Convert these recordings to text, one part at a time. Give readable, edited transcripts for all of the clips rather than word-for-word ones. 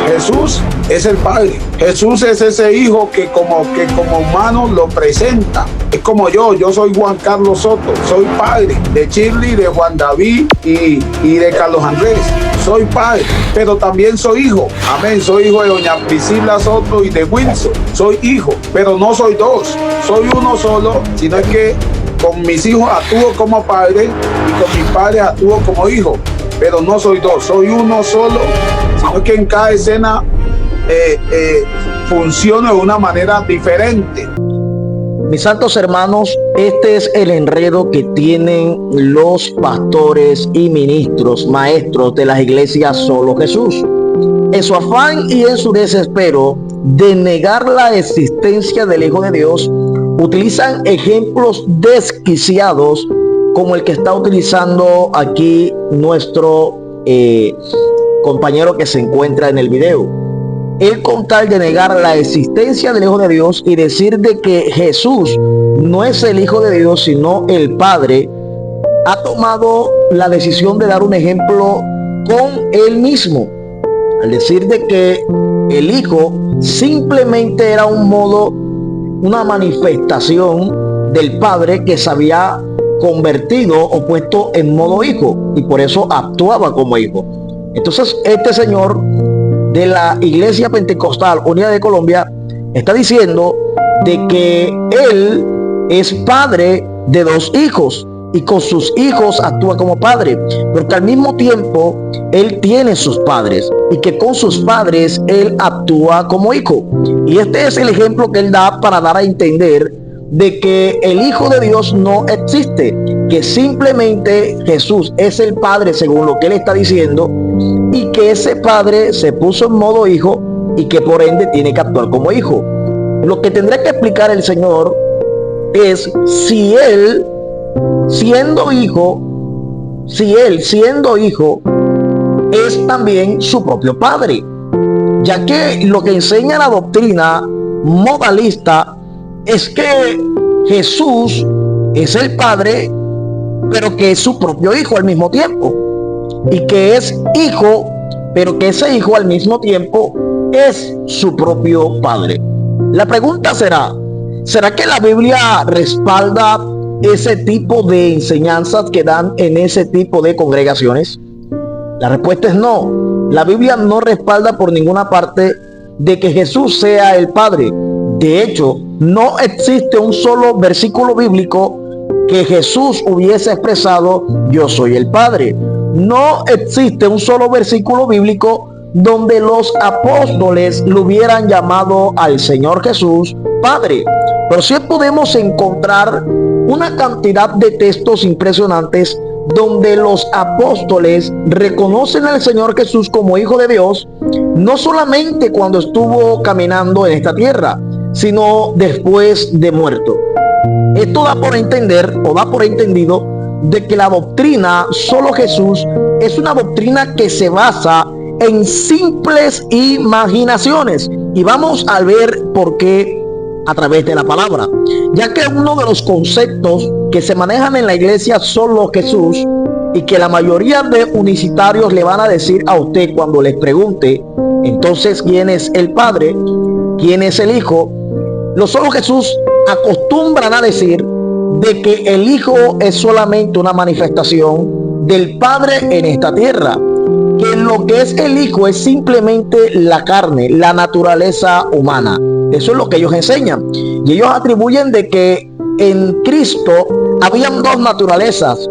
Jesús es el Padre. Jesús es ese hijo que como humano lo presenta. Es como yo soy Juan Carlos Soto, soy padre de Shirley, de Juan David y de Carlos Andrés. Soy padre, pero también soy hijo. Amén, soy hijo de doña Priscila Soto y de Wilson. Soy hijo, pero no soy dos, soy uno solo, sino es que con mis hijos actúo como padre y con mis padres actúo como hijo. Pero no soy dos, soy uno solo, sino que en cada escena funciona de una manera diferente. Mis santos hermanos, este es el enredo que tienen los pastores y ministros, maestros de las iglesias Solo Jesús. En su afán y en su desespero de negar la existencia del Hijo de Dios, utilizan ejemplos desquiciados como el que está utilizando aquí nuestro compañero que se encuentra en el video. Él, con tal de negar la existencia del Hijo de Dios y decir de que Jesús no es el Hijo de Dios sino el Padre, ha tomado la decisión de dar un ejemplo con él mismo, al decir de que el Hijo simplemente era un modo, una manifestación del Padre que se había convertido o puesto en modo hijo, y por eso actuaba como hijo. Entonces este señor de la Iglesia Pentecostal Unida de Colombia está diciendo de que él es padre de dos hijos y con sus hijos actúa como padre, pero que al mismo tiempo él tiene sus padres y que con sus padres él actúa como hijo. Y este es el ejemplo que él da para dar a entender de que el Hijo de Dios no existe, que simplemente Jesús es el Padre según lo que él está diciendo, y que ese Padre se puso en modo hijo y que por ende tiene que actuar como hijo. Lo que tendrá que explicar el Señor es si él siendo hijo es también su propio Padre, ya que lo que enseña la doctrina modalista es que Jesús es el Padre, pero que es su propio hijo al mismo tiempo, y que es hijo, pero que ese hijo al mismo tiempo es su propio Padre. La pregunta ¿será que la Biblia respalda ese tipo de enseñanzas que dan en ese tipo de congregaciones? La respuesta es no. La Biblia no respalda por ninguna parte de que Jesús sea el Padre. De hecho, no existe un solo versículo bíblico que Jesús hubiese expresado: yo soy el Padre. No existe un solo versículo bíblico donde los apóstoles lo hubieran llamado al Señor Jesús Padre. Pero sí podemos encontrar una cantidad de textos impresionantes donde los apóstoles reconocen al Señor Jesús como Hijo de Dios, no solamente cuando estuvo caminando en esta tierra, sino después de muerto. Esto da por entender, o da por entendido, de que la doctrina Solo Jesús es una doctrina que se basa en simples imaginaciones, y vamos a ver por qué a través de la palabra, ya que uno de los conceptos que se manejan en la iglesia Solo Jesús, y que la mayoría de unicitarios le van a decir a usted cuando les pregunte entonces quién es el Padre, quién es el Hijo, los Solo Jesús acostumbran a decir de que el Hijo es solamente una manifestación del Padre en esta tierra, que lo que es el Hijo es simplemente la carne, la naturaleza humana. Eso es lo que ellos enseñan, y ellos atribuyen de que en Cristo habían dos naturalezas,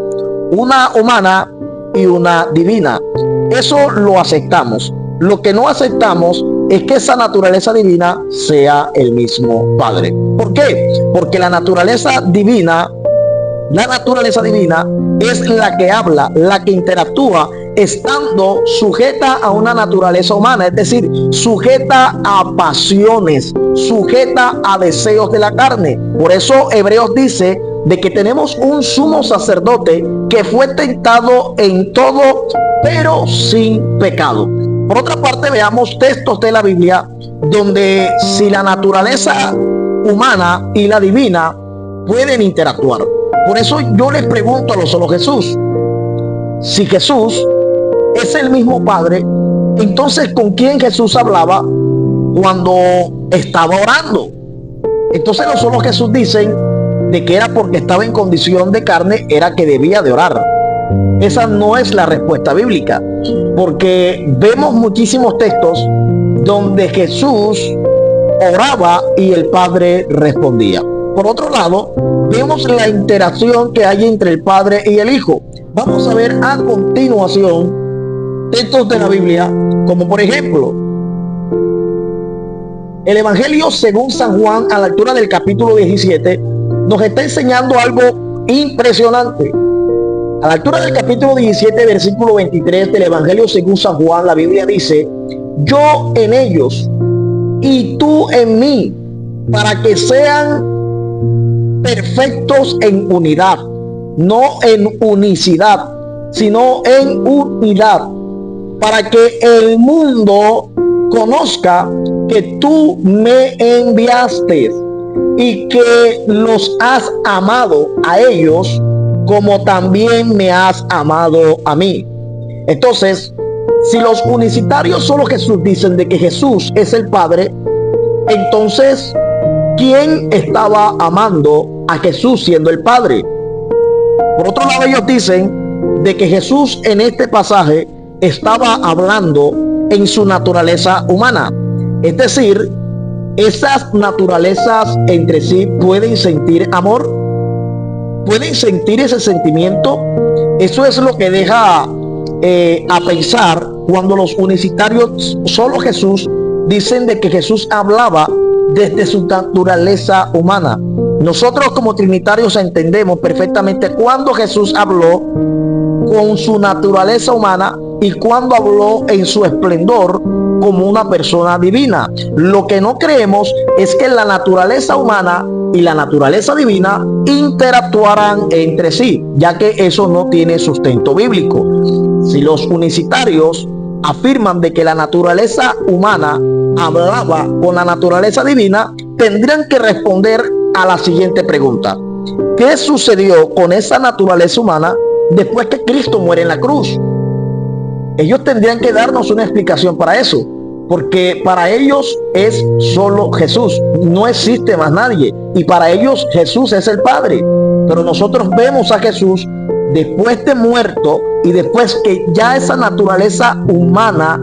una humana y una divina. Eso lo aceptamos. Lo que no aceptamos es que esa naturaleza divina sea el mismo Padre. ¿Por qué? Porque la naturaleza divina es la que habla, la que interactúa, estando sujeta a una naturaleza humana, es decir, sujeta a pasiones, sujeta a deseos de la carne. Por eso Hebreos dice de que tenemos un sumo sacerdote que fue tentado en todo, pero sin pecado. Por otra parte, veamos textos de la Biblia donde si la naturaleza humana y la divina pueden interactuar. Por eso yo les pregunto a los Solo Jesús, si Jesús es el mismo Padre, Entonces, ¿con quién Jesús hablaba cuando estaba orando? Entonces no solo Jesús dicen de que era porque estaba en condición de carne, era que debía de orar. Esa no es la respuesta bíblica, porque vemos muchísimos textos donde Jesús oraba y el Padre respondía. Por otro lado, vemos la interacción que hay entre el Padre y el Hijo. Vamos a ver a continuación textos de la Biblia, como por ejemplo el Evangelio según San Juan, a la altura del capítulo 17, nos está enseñando algo impresionante. A la altura del capítulo 17, versículo 23 del Evangelio según San Juan, la Biblia dice: yo en ellos y tú en mí, para que sean perfectos en unidad, no en unicidad, sino en unidad, para que el mundo conozca que tú me enviaste y que los has amado a ellos como también me has amado a mí. Entonces, si los unicitarios solo Jesús dicen de que Jesús es el Padre, entonces, ¿quién estaba amando a Jesús siendo el Padre? Por otro lado, ellos dicen de que Jesús en este pasaje estaba hablando en su naturaleza humana. Es decir, esas naturalezas entre sí pueden sentir amor, pueden sentir ese sentimiento. Eso es lo que deja a pensar cuando los unicitarios, solo Jesús, dicen de que Jesús hablaba desde su naturaleza humana. Nosotros como trinitarios entendemos perfectamente cuando Jesús habló con su naturaleza humana y cuando habló en su esplendor como una persona divina. Lo que no creemos es que la naturaleza humana y la naturaleza divina interactuarán entre sí, ya que eso no tiene sustento bíblico. Si los unicitarios afirman de que la naturaleza humana hablaba con la naturaleza divina, tendrían que responder a la siguiente pregunta: ¿qué sucedió con esa naturaleza humana después que Cristo muere en la cruz? Ellos tendrían que darnos una explicación para eso, porque para ellos es solo Jesús, no existe más nadie, y para ellos Jesús es el Padre. Pero nosotros vemos a Jesús después de muerto y después que ya esa naturaleza humana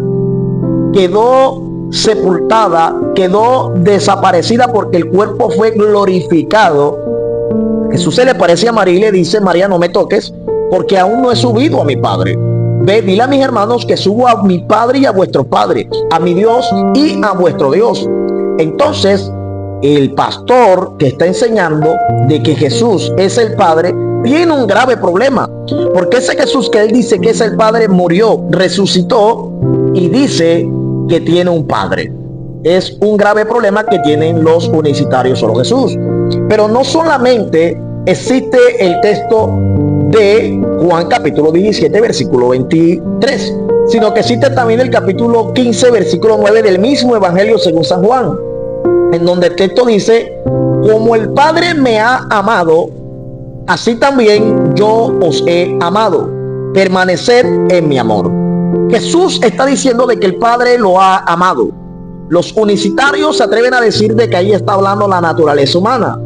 quedó sepultada, quedó desaparecida porque el cuerpo fue glorificado. Jesús se le parece a María y le dice: María, no me toques, porque aún no he subido a mi Padre. Ve, dile a mis hermanos que subo a mi Padre y a vuestro Padre, a mi Dios y a vuestro Dios. Entonces, el pastor que está enseñando de que Jesús es el Padre tiene un grave problema, porque ese Jesús que él dice que es el Padre murió, resucitó y dice que tiene un Padre. Es un grave problema que tienen los unicitarios solo Jesús. Pero no solamente existe el texto de Juan capítulo 17 versículo 23, sino que existe también el capítulo 15 versículo 9 del mismo Evangelio según San Juan, en donde el texto dice: como el Padre me ha amado, así también yo os he amado, permaneced en mi amor. Jesús está diciendo de que el Padre lo ha amado. Los unicitarios se atreven a decir de que ahí está hablando la naturaleza humana.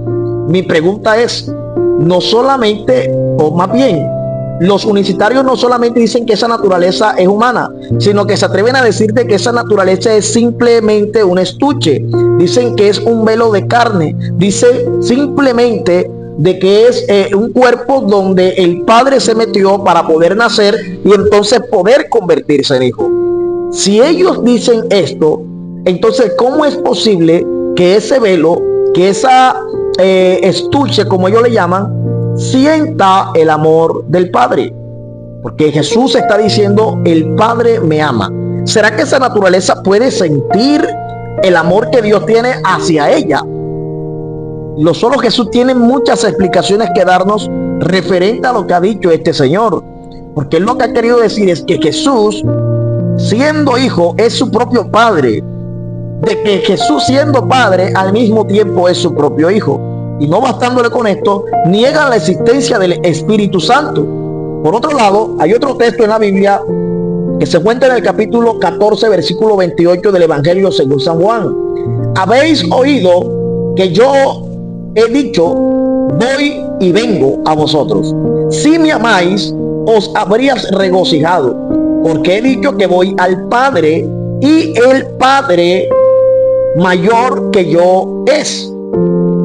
Mi pregunta es, no solamente, o más bien, los unicitarios no solamente dicen que esa naturaleza es humana, sino que se atreven a decir de que esa naturaleza es simplemente un estuche. Dicen que es un velo de carne. Dicen simplemente de que es un cuerpo donde el Padre se metió para poder nacer y entonces poder convertirse en hijo. Si ellos dicen esto, entonces ¿cómo es posible que ese velo, que esa estuche, como ellos le llaman, sienta el amor del Padre? Porque Jesús está diciendo: el Padre me ama. ¿Será que esa naturaleza puede sentir el amor que Dios tiene hacia ella? Solo Jesús tiene muchas explicaciones que darnos referente a lo que ha dicho este Señor, porque él lo que ha querido decir es que Jesús, siendo hijo, es su propio Padre, de que Jesús, siendo Padre, al mismo tiempo es su propio hijo. Y no bastándole con esto, niegan la existencia del Espíritu Santo. Por otro lado, hay otro texto en la Biblia que se encuentra en el capítulo 14, versículo 28 del Evangelio según San Juan. Habéis oído que yo he dicho, voy y vengo a vosotros. Si me amáis, os habrías regocijado, porque he dicho que voy al Padre, y el Padre mayor que yo es.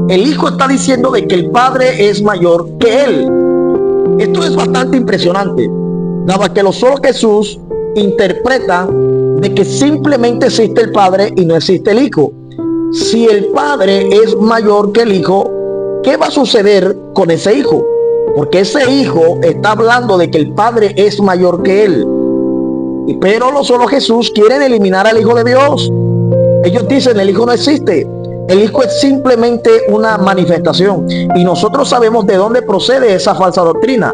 El Hijo está diciendo de que el Padre es mayor que él. Esto es bastante impresionante, dado que lo solo Jesús interpreta de que simplemente existe el Padre y no existe el Hijo. Si el Padre es mayor que el Hijo, ¿qué va a suceder con ese Hijo? Porque ese Hijo está hablando de que el Padre es mayor que él. Pero no solo Jesús quieren eliminar al Hijo de Dios. Ellos dicen el Hijo no existe. El Hijo es simplemente una manifestación. Y nosotros sabemos de dónde procede esa falsa doctrina.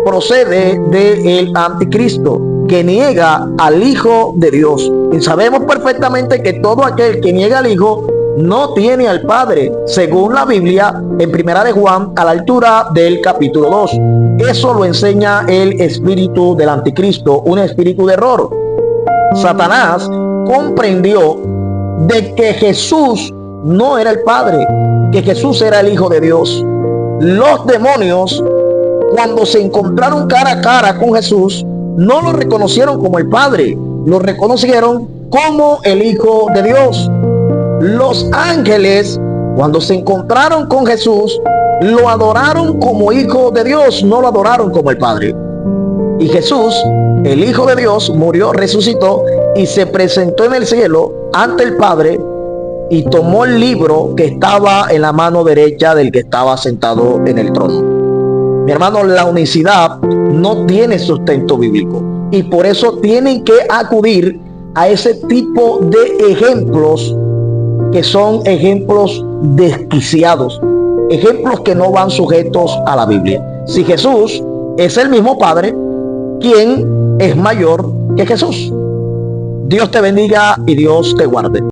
Procede del anticristo, que niega al Hijo de Dios. Y sabemos perfectamente que todo aquel que niega al Hijo no tiene al Padre, según la Biblia en Primera de Juan, a la altura del capítulo 2. Eso lo enseña el espíritu del anticristo, un espíritu de error. Satanás comprendió de que Jesús no era el Padre, que Jesús era el Hijo de Dios. Los demonios, cuando se encontraron cara a cara con Jesús, no lo reconocieron como el Padre, lo reconocieron como el Hijo de Dios. Los ángeles, cuando se encontraron con Jesús, lo adoraron como Hijo de Dios, no lo adoraron como el Padre. Y Jesús, el Hijo de Dios, murió, resucitó y se presentó en el cielo ante el Padre y tomó el libro que estaba en la mano derecha del que estaba sentado en el trono. Mi hermano, la unicidad no tiene sustento bíblico y por eso tienen que acudir a ese tipo de ejemplos que son ejemplos desquiciados, ejemplos que no van sujetos a la Biblia. Si Jesús es el mismo Padre, ¿quién es mayor que Jesús? Dios te bendiga y Dios te guarde.